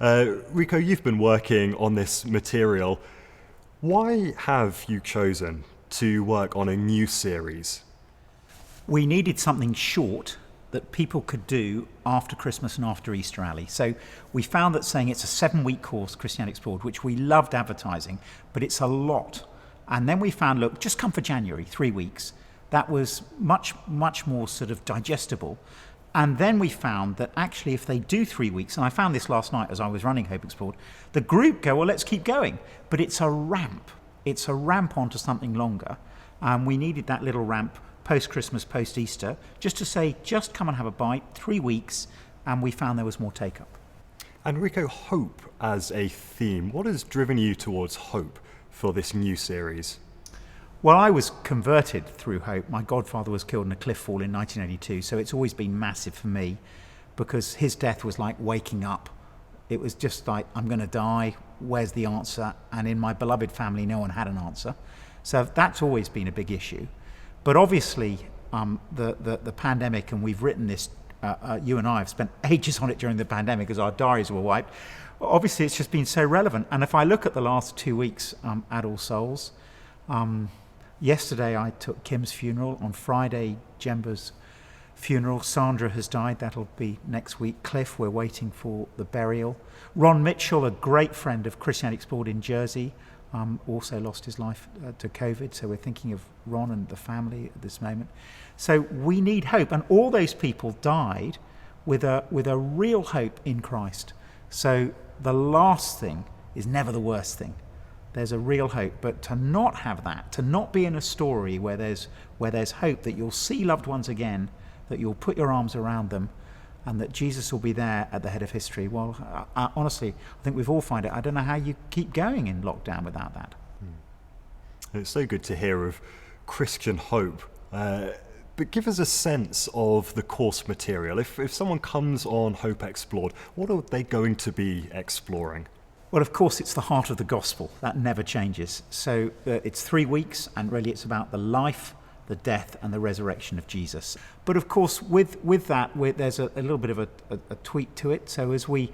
Rico, you've been working on this material. Why have you chosen to work on a new series? We needed something short that people could do after Christmas and after Easter, Ali. So we found that saying it's a 7-week course, Christianity Explored, which we loved advertising, but it's a lot. And then we found, look, just come for January, 3 weeks. That was much more sort of digestible. And then we found that actually if they do 3 weeks, and I found this last night as I was running Hope Explored, the group go, well, let's keep going. But it's a ramp. It's a ramp onto something longer. And we needed that little ramp post-Christmas, post-Easter, just to say, just come and have a bite, 3 weeks, and we found there was more take-up. And Rico, hope as a theme, what has driven you towards hope for this new series? Well, I was converted through hope. My godfather was killed in a cliff fall in 1982, so it's always been massive for me because his death was like waking up. It was just like, I'm going to die, where's the answer? And in my beloved family, no one had an answer. So that's always been a big issue. But obviously, the pandemic, and we've written this, you and I have spent ages on it during the pandemic as our diaries were wiped. Obviously, it's just been so relevant. And if I look at the last 2 weeks at All Souls, yesterday I took Kim's funeral. On Friday, Jemba's funeral. Sandra has died. That'll be next week. Cliff, we're waiting for the burial. Ron Mitchell, a great friend of Christianity Explored in Jersey, also lost his life to COVID, so we're thinking of Ron and the family at this moment. So we need hope, and all those people died with a real hope in Christ. So the last thing is never the worst thing. There's a real hope, but to not have that, to not be in a story where there's hope that you'll see loved ones again, that you'll put your arms around them, and that Jesus will be there at the head of history. Well, honestly, I think we've all found it. I don't know how you keep going in lockdown without that. It's so good to hear of Christian hope. But give us a sense of the course material. If someone comes on Hope Explored, what are they going to be exploring? Well, of course, it's the heart of the gospel. That never changes. So it's 3 weeks, and really it's about the life, the death and the resurrection of Jesus. But of course, with that, there's a little bit of a tweak to it. So as we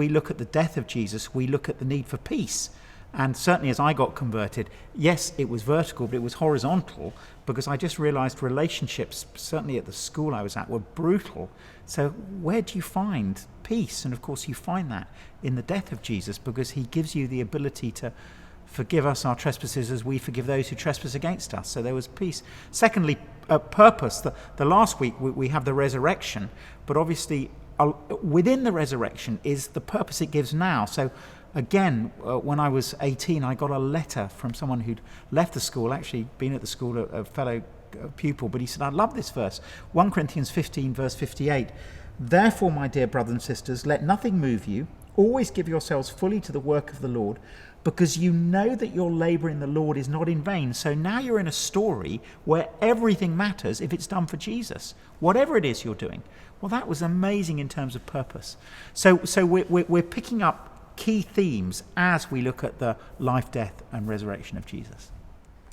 look at the death of Jesus, we look at the need for peace. And certainly as I got converted, yes, it was vertical, but it was horizontal, because I just realized relationships, certainly at the school I was at, were brutal. So where do you find peace? And of course you find that in the death of Jesus, because he gives you the ability to forgive us our trespasses as we forgive those who trespass against us. So there was peace. Secondly, purpose. The last week we have the resurrection, but obviously within the resurrection is the purpose it gives now. So again, when I was 18, I got a letter from someone who'd left the school, actually been at the school, a fellow pupil, but he said, I love this verse, 1 Corinthians 15, verse 58. Therefore, my dear brothers and sisters, let nothing move you. Always give yourselves fully to the work of the Lord, because you know that your labor in the Lord is not in vain. So now you're in a story where everything matters if it's done for Jesus, whatever it is you're doing. Well, that was amazing in terms of purpose. So we're picking up key themes as we look at the life, death and resurrection of Jesus.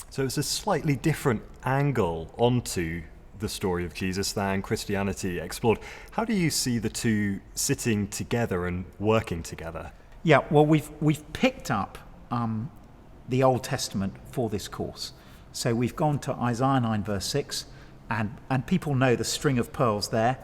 So it's a slightly different angle onto the story of Jesus than Christianity Explored. How do you see the two sitting together and working together? Yeah, well, we've picked up the Old Testament for this course. So we've gone to Isaiah 9, verse 6, and people know the string of pearls there.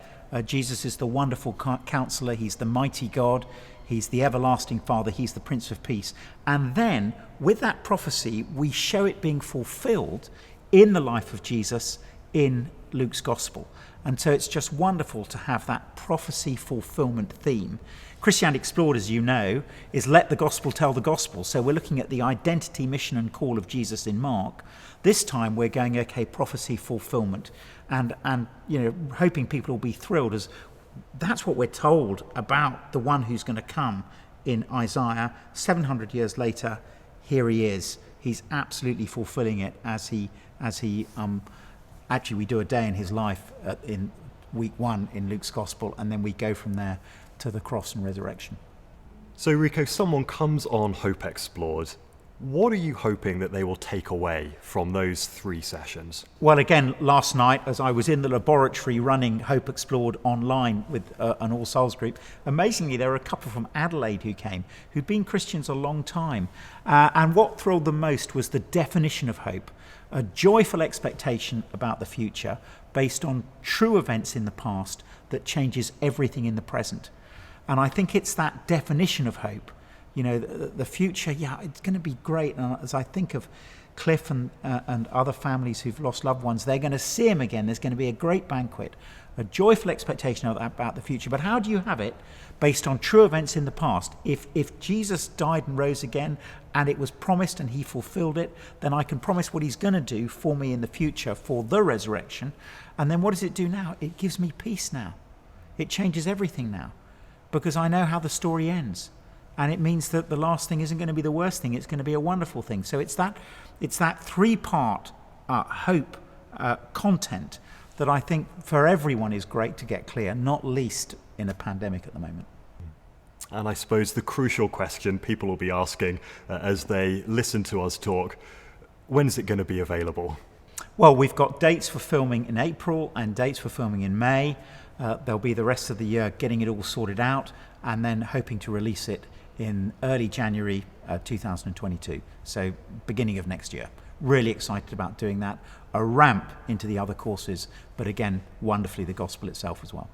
Jesus is the wonderful counselor. He's the mighty God. He's the everlasting Father. He's the Prince of Peace. And then, with that prophecy, we show it being fulfilled in the life of Jesus in Luke's Gospel. And so it's just wonderful to have that prophecy fulfillment theme. Christianity Explored, as you know, is let the gospel tell the gospel. So we're looking at the identity, mission and call of Jesus in Mark. This time we're going, okay, prophecy fulfillment. And hoping people will be thrilled, as that's what we're told about the one who's going to come in Isaiah. 700 years later, here he is. He's absolutely fulfilling it as he actually, we do a day in his life in week 1 in Luke's Gospel, and then we go from there to the cross and resurrection. So Rico, someone comes on Hope Explored. What are you hoping that they will take away from those 3 sessions? Well, again, last night, as I was in the laboratory running Hope Explored online with an All Souls group, amazingly, there were a couple from Adelaide who came, who'd been Christians a long time. And what thrilled them most was the definition of hope, a joyful expectation about the future based on true events in the past that changes everything in the present. And I think it's that definition of hope. You know, the future, yeah, it's going to be great. And as I think of Cliff and other families who've lost loved ones, they're going to see him again. There's going to be a great banquet, a joyful expectation about the future. But how do you have it based on true events in the past? If Jesus died and rose again and it was promised and he fulfilled it, then I can promise what he's going to do for me in the future for the resurrection. And then what does it do now? It gives me peace now. It changes everything now because I know how the story ends. And it means that the last thing isn't going to be the worst thing. It's going to be a wonderful thing. So it's that 3-part hope content that I think for everyone is great to get clear, not least in a pandemic at the moment. And I suppose the crucial question people will be asking as they listen to us talk, when's it going to be available? Well, we've got dates for filming in April and dates for filming in May. There'll be the rest of the year getting it all sorted out and then hoping to release it in early January 2022, so beginning of next year. Really excited about doing that. A ramp into the other courses, but again, wonderfully the gospel itself as well.